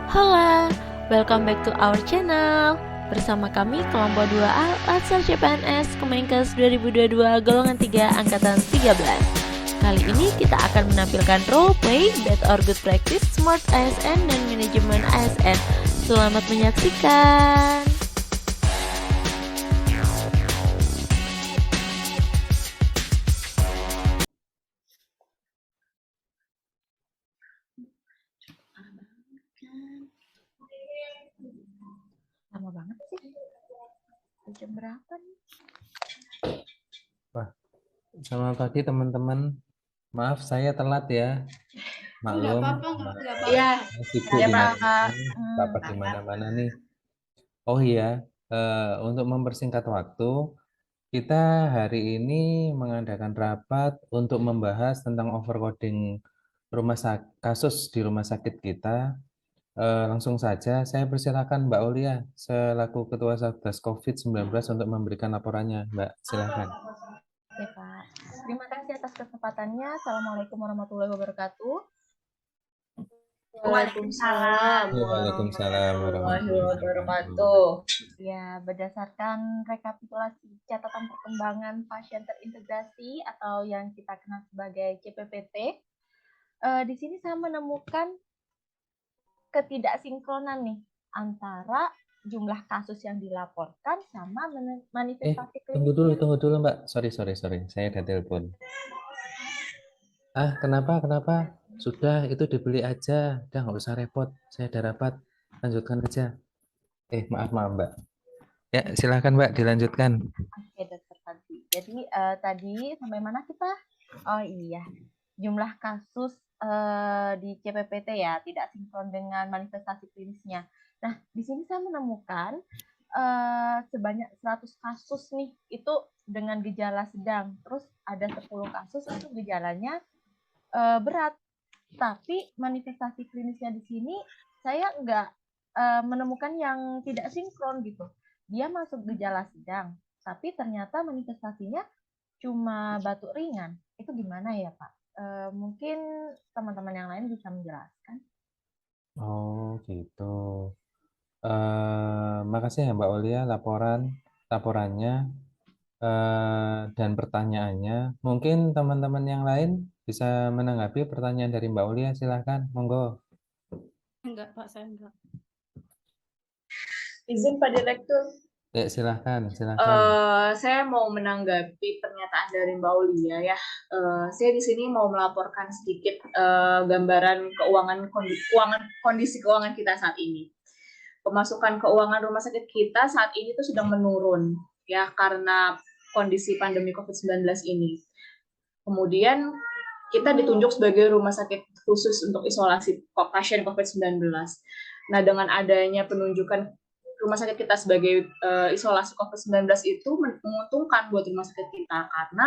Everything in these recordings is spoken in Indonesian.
Hola, welcome back to our channel. Bersama kami kelompok 2A Latsar CPNS Kemenkes 2022 golongan 3 angkatan 13. Kali ini kita akan menampilkan role play Bad or Good Practice Smart ASN dan Manajemen ASN. Selamat menyaksikan. Lama banget sih. Jam berapa nih? Wah, selamat pagi teman-teman. Maaf saya telat ya. Maklum. Enggak apa-apa. Iya, Sibuk ya di Pak. Bapak di mana-mana nih. Oh iya, untuk mempersingkat waktu, kita hari ini mengadakan rapat untuk membahas tentang overcrowding kasus di rumah sakit kita. Langsung saja saya persilakan Mbak Olia selaku Ketua Satgas COVID-19 untuk memberikan laporannya, Mbak. Silakan. Ya Pak. Terima kasih atas kesempatannya. Assalamualaikum warahmatullahi wabarakatuh. Waalaikumsalam Waalaikumsalam warahmatullahi wabarakatuh. Ya, berdasarkan rekapitulasi catatan perkembangan pasien terintegrasi atau yang kita kenal sebagai CPPT, di sini saya menemukan ketidaksinkronan nih antara jumlah kasus yang dilaporkan sama manifestasi klinisnya. Tunggu dulu Mbak. Sorry. Saya ada telepon. Kenapa? Sudah, itu dibeli aja. Udah nggak usah repot. Saya ada rapat. Lanjutkan aja. Maaf Mbak. Ya, silakan Mbak, dilanjutkan. Oke, Dokter Fadli. Jadi tadi sampai mana kita? Oh iya, jumlah kasus di CPPT ya, tidak sinkron dengan manifestasi klinisnya. Nah, di sini saya menemukan sebanyak 100 kasus nih, itu dengan gejala sedang. Terus ada 10 kasus itu gejalanya berat. Tapi manifestasi klinisnya di sini saya nggak menemukan yang tidak sinkron gitu. Dia masuk gejala sedang, tapi ternyata manifestasinya cuma batuk ringan. Itu gimana ya Pak? Mungkin teman-teman yang lain bisa menjelaskan. Oh, gitu. Makasih ya Mbak Olia laporannya dan pertanyaannya. Mungkin teman-teman yang lain bisa menanggapi pertanyaan dari Mbak Olia. Silakan, monggo. Enggak, Pak, saya enggak. Izin Pak Direktur. Ya, silakan. Saya mau menanggapi pernyataan dari Mbak Aulia ya. Saya di sini mau melaporkan sedikit gambaran kondisi keuangan kita saat ini. Pemasukan keuangan rumah sakit kita saat ini tuh sedang menurun ya karena kondisi pandemi COVID-19 ini. Kemudian kita ditunjuk sebagai rumah sakit khusus untuk isolasi pasien COVID-19. Nah, dengan adanya penunjukan rumah sakit kita sebagai isolasi COVID-19 itu menguntungkan buat rumah sakit kita karena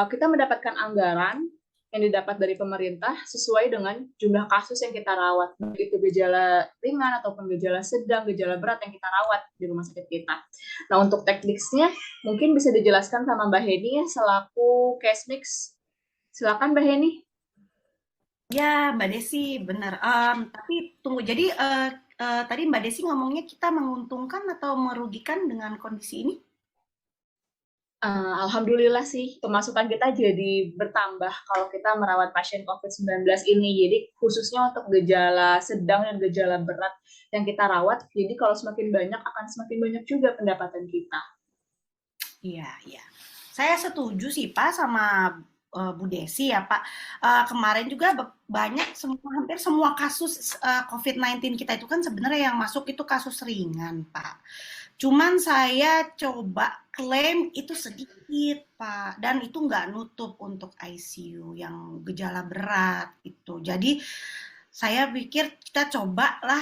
kita mendapatkan anggaran yang didapat dari pemerintah sesuai dengan jumlah kasus yang kita rawat, baik itu gejala ringan ataupun gejala sedang, gejala berat yang kita rawat di rumah sakit kita. Nah, untuk teknisnya mungkin bisa dijelaskan sama Mbak Heni ya, selaku case mix. Silakan Mbak Heni. Ya, Mbak Desi, benar. Tapi tunggu, jadi tadi Mbak Desi ngomongnya kita menguntungkan atau merugikan dengan kondisi ini? Alhamdulillah sih, pemasukan kita jadi bertambah kalau kita merawat pasien COVID-19 ini. Jadi khususnya untuk gejala sedang dan gejala berat yang kita rawat, jadi kalau semakin banyak akan semakin banyak juga pendapatan kita. Iya. Saya setuju sih Pak sama Bu Desi ya Pak. Kemarin juga hampir semua kasus COVID-19 kita itu kan sebenarnya yang masuk itu kasus ringan Pak. Cuman saya coba klaim itu sedikit Pak, dan itu nggak nutup untuk ICU yang gejala berat itu. Jadi saya pikir kita cobalah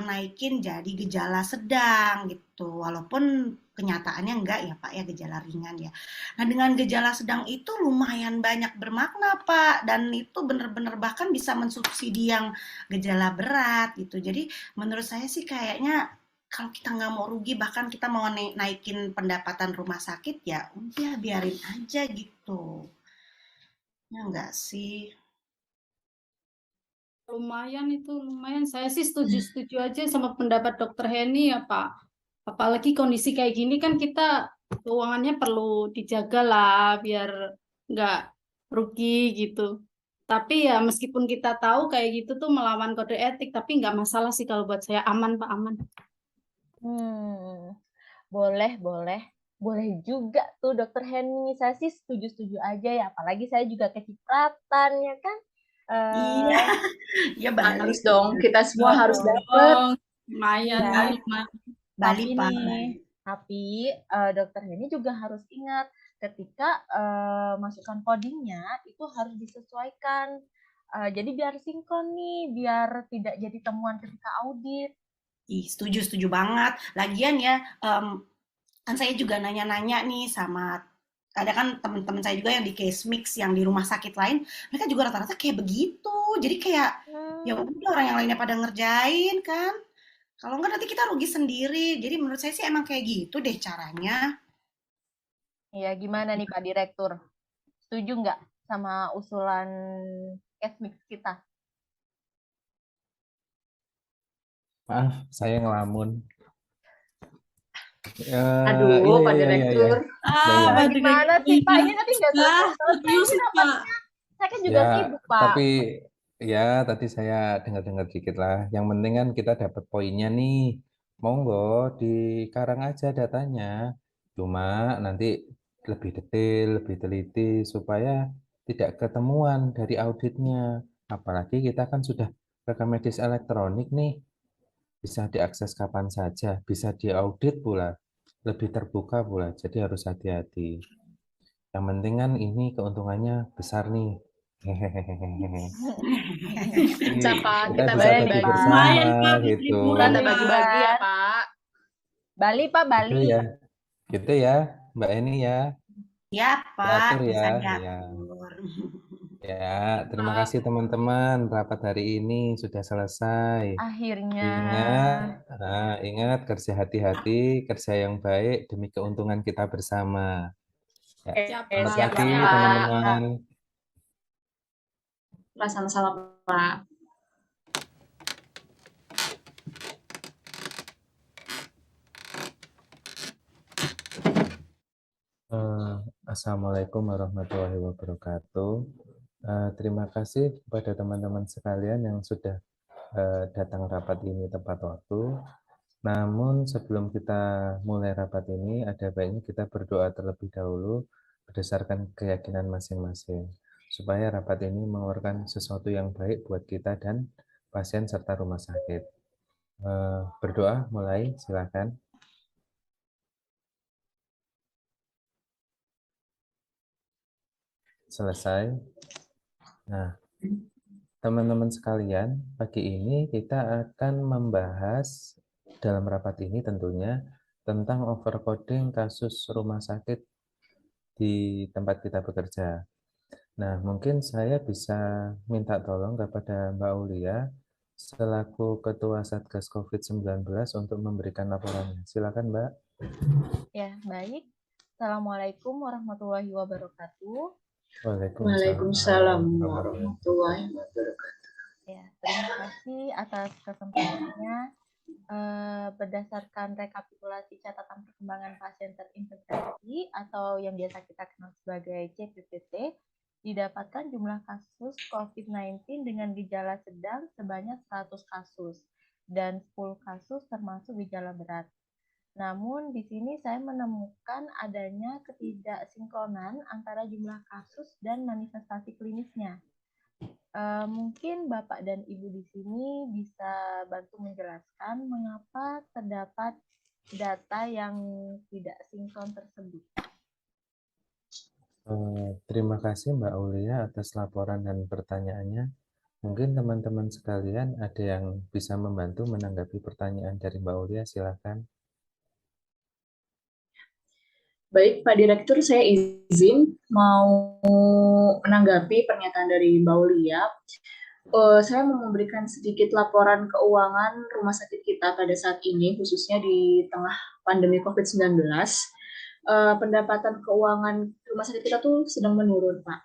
naikin jadi gejala sedang gitu, walaupun kenyataannya enggak ya Pak ya, gejala ringan ya. Nah, dengan gejala sedang itu lumayan banyak bermakna Pak, dan itu benar-benar bahkan bisa mensubsidi yang gejala berat gitu. Jadi menurut saya sih kayaknya kalau kita nggak mau rugi, bahkan kita mau naikin pendapatan rumah sakit, ya udah biarin aja gitu. Ya enggak sih? lumayan itu, lumayan. Saya sih setuju-setuju aja sama pendapat Dokter Heni ya Pak. Apalagi kondisi kayak gini kan kita keuangannya perlu dijaga lah biar nggak rugi gitu. Tapi ya meskipun kita tahu kayak gitu tuh melawan kode etik, tapi nggak masalah sih kalau buat saya, aman Pak, aman. Boleh, boleh. Boleh juga tuh Dokter Heni. Saya sih setuju-setuju aja ya. Apalagi saya juga kecipratan ya kan. Iya, ya Bali. Harus dong, kita semua Iya harus dong. dapat. Lumayan, Iya. ya, lumayan. Bali, Tapi Pak. nih, tapi Dokter Heni juga harus ingat ketika masukkan codingnya itu harus disesuaikan. Jadi biar sinkron nih, biar tidak jadi temuan ketika audit. Ih, setuju banget. Lagian ya, kan saya juga nanya-nanya nih sama ada kan teman-teman saya juga yang di case mix yang di rumah sakit lain, mereka juga rata-rata kayak begitu. Jadi kayak ya udah orang yang lainnya pada ngerjain kan. Kalau enggak nanti kita rugi sendiri. Jadi menurut saya sih emang kayak gitu deh caranya. Ya, gimana nih Pak Direktur? Setuju nggak sama usulan case mix kita? Maaf, saya ngelamun. Aduh, Iya, Pak iya, iya, iya. Direktur. Ya. Pak Gimana sih Pak? Ini nanti nggak selesai-selesai serius ini Pak. rapatnya. Saya kan juga Ya, sibuk Pak. tapi ya tadi saya dengar-dengar dikit lah. Yang penting kan kita dapat poinnya nih. Monggo dikarang aja datanya. Cuma nanti lebih detail, lebih teliti supaya tidak ketemuan dari auditnya. Apalagi kita kan sudah rekam medis elektronik nih. Bisa diakses kapan saja, bisa diaudit pula, lebih terbuka pula. Jadi harus hati-hati. Yang penting kan ini keuntungannya besar nih. Hehehe. Siapa Kita kita bisa Boleh nih, pergi bagi-bagi. Pak. bersama Lumayan Pak, gitu. liburan Kita Pak. bagi-bagi ya, Pak. Bali Pak, Gitu Bali. ya, gitu ya, Mbak Eni ya. Ya, Pak, Diatur bisa ya, ya. diatur. Ya, terima kasih teman-teman. Rapat hari ini sudah selesai. Akhirnya. Ingat kerja hati-hati, kerja yang baik demi keuntungan kita bersama. Ya, Siap, selamat Pak. pagi Siap, teman-teman. Pak. Sama-sama, Pak. Assalamualaikum warahmatullahi wabarakatuh. Terima kasih kepada teman-teman sekalian yang sudah datang rapat ini tepat waktu. Namun sebelum kita mulai rapat ini, ada baiknya kita berdoa terlebih dahulu berdasarkan keyakinan masing-masing, supaya rapat ini mengeluarkan sesuatu yang baik buat kita dan pasien serta rumah sakit. Berdoa mulai, silakan. Selesai. Nah, teman-teman sekalian, pagi ini kita akan membahas dalam rapat ini tentunya tentang overcoding kasus rumah sakit di tempat kita bekerja. Nah, mungkin saya bisa minta tolong kepada Mbak Aulia selaku Ketua Satgas COVID-19 untuk memberikan laporannya. Silakan, Mbak. Ya, baik. Assalamualaikum warahmatullahi wabarakatuh. Waalaikumsalam warahmatullahi wabarakatuh. Ya, terima kasih atas kesempatannya. Berdasarkan rekapitulasi catatan perkembangan pasien terintegrasi atau yang biasa kita kenal sebagai CPPT, didapatkan jumlah kasus COVID-19 dengan gejala sedang sebanyak 100 kasus dan 10 kasus termasuk gejala berat. Namun di sini saya menemukan adanya ketidaksinkronan antara jumlah kasus dan manifestasi klinisnya. Mungkin Bapak dan Ibu di sini bisa bantu menjelaskan mengapa terdapat data yang tidak sinkron tersebut. Terima kasih Mbak Aulia atas laporan dan pertanyaannya. Mungkin teman-teman sekalian ada yang bisa membantu menanggapi pertanyaan dari Mbak Aulia, silakan. Baik, Pak Direktur, saya izin mau menanggapi pernyataan dari Mbak Aulia. Saya mau memberikan sedikit laporan keuangan rumah sakit kita pada saat ini, khususnya di tengah pandemi COVID-19. Pendapatan keuangan rumah sakit kita tuh sedang menurun, Pak.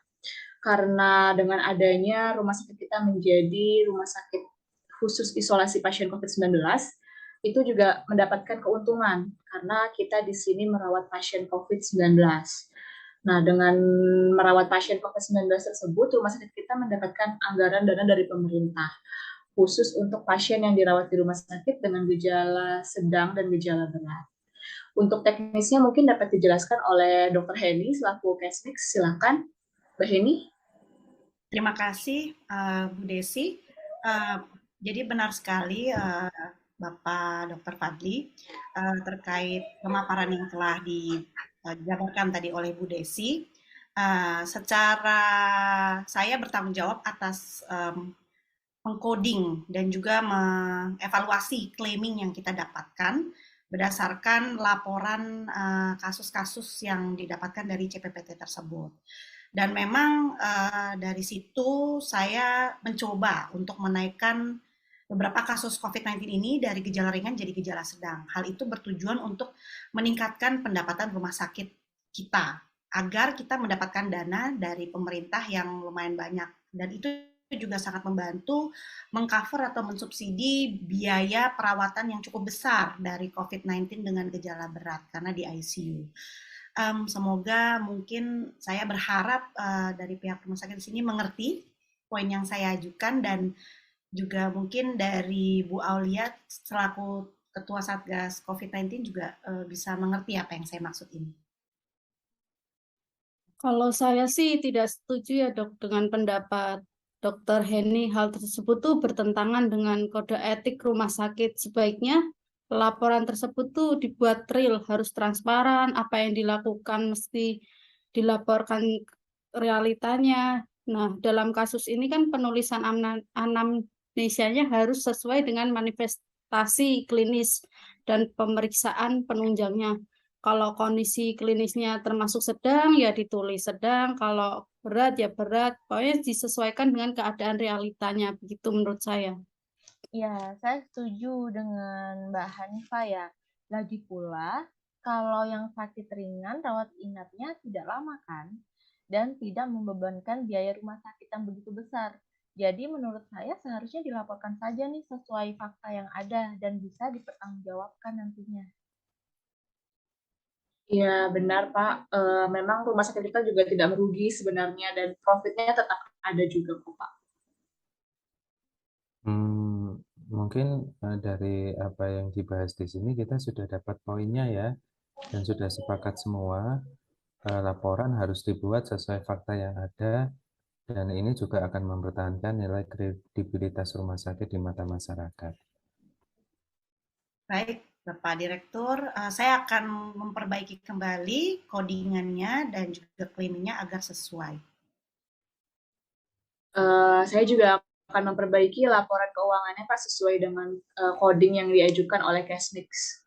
karena dengan adanya rumah sakit kita menjadi rumah sakit khusus isolasi pasien COVID-19, itu juga mendapatkan keuntungan karena kita di sini merawat pasien COVID-19. Nah, dengan merawat pasien COVID-19 tersebut, rumah sakit kita mendapatkan anggaran dana dari pemerintah, khusus untuk pasien yang dirawat di rumah sakit dengan gejala sedang dan gejala berat. Untuk teknisnya mungkin dapat dijelaskan oleh Dr. Heni selaku Kesmix. Silakan, Mbak Heni. Terima kasih, Bu Desi. Jadi benar sekali, Bapak Dr. Fadli, terkait pemaparan yang telah dijabarkan tadi oleh Bu Desi. Secara saya bertanggung jawab atas mengcoding dan juga mengevaluasi claiming yang kita dapatkan berdasarkan laporan kasus-kasus yang didapatkan dari CPPT tersebut. Dan memang dari situ saya mencoba untuk menaikkan beberapa kasus COVID-19 ini dari gejala ringan jadi gejala sedang. Hal itu bertujuan untuk meningkatkan pendapatan rumah sakit kita agar kita mendapatkan dana dari pemerintah yang lumayan banyak. Dan itu juga sangat membantu mengcover atau mensubsidi biaya perawatan yang cukup besar dari COVID-19 dengan gejala berat karena di ICU. Semoga mungkin saya berharap dari pihak rumah sakit di sini mengerti poin yang saya ajukan dan juga mungkin dari Bu Aulia selaku Ketua Satgas COVID-19 juga bisa mengerti apa yang saya maksud ini. Kalau saya sih tidak setuju ya dok dengan pendapat Dr. Heni. Hal tersebut tuh bertentangan dengan kode etik rumah sakit. Sebaiknya laporan tersebut tuh dibuat real, harus transparan, apa yang dilakukan mesti dilaporkan realitanya. Nah, dalam kasus ini kan penulisan anamnesianya harus sesuai dengan manifestasi klinis dan pemeriksaan penunjangnya. Kalau kondisi klinisnya termasuk sedang, ya ditulis sedang. Kalau berat, ya berat. Pokoknya disesuaikan dengan keadaan realitanya. Begitu menurut saya. Ya, saya setuju dengan Mbak Hanifah ya. Lagi pula, kalau yang sakit ringan, rawat inapnya tidak lama kan? Dan tidak membebankan biaya rumah sakit yang begitu besar. Jadi menurut saya seharusnya dilaporkan saja nih sesuai fakta yang ada dan bisa dipertanggungjawabkan nantinya. Ya, benar, Pak. Memang rumah sakit kita juga tidak merugi sebenarnya dan profitnya tetap ada juga kok, Pak. Mungkin dari apa yang dibahas di sini kita sudah dapat poinnya ya, dan sudah sepakat semua laporan harus dibuat sesuai fakta yang ada, dan ini juga akan mempertahankan nilai kredibilitas rumah sakit di mata masyarakat. Baik, Bapak Direktur, saya akan memperbaiki kembali codingannya dan juga claimingnya agar sesuai. Saya juga akan memperbaiki laporan keuangannya, Pak, sesuai dengan coding yang diajukan oleh Kesmix.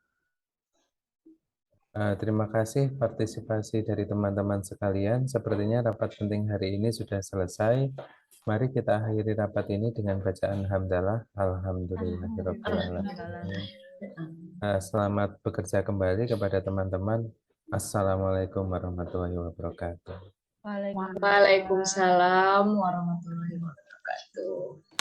Terima kasih partisipasi dari teman-teman sekalian. Sepertinya rapat penting hari ini sudah selesai. Mari kita akhiri rapat ini dengan bacaan hamdalah. Alhamdulillahirabbil alamin. Selamat bekerja kembali kepada teman-teman. Assalamualaikum warahmatullahi wabarakatuh. Waalaikumsalam warahmatullahi wabarakatuh.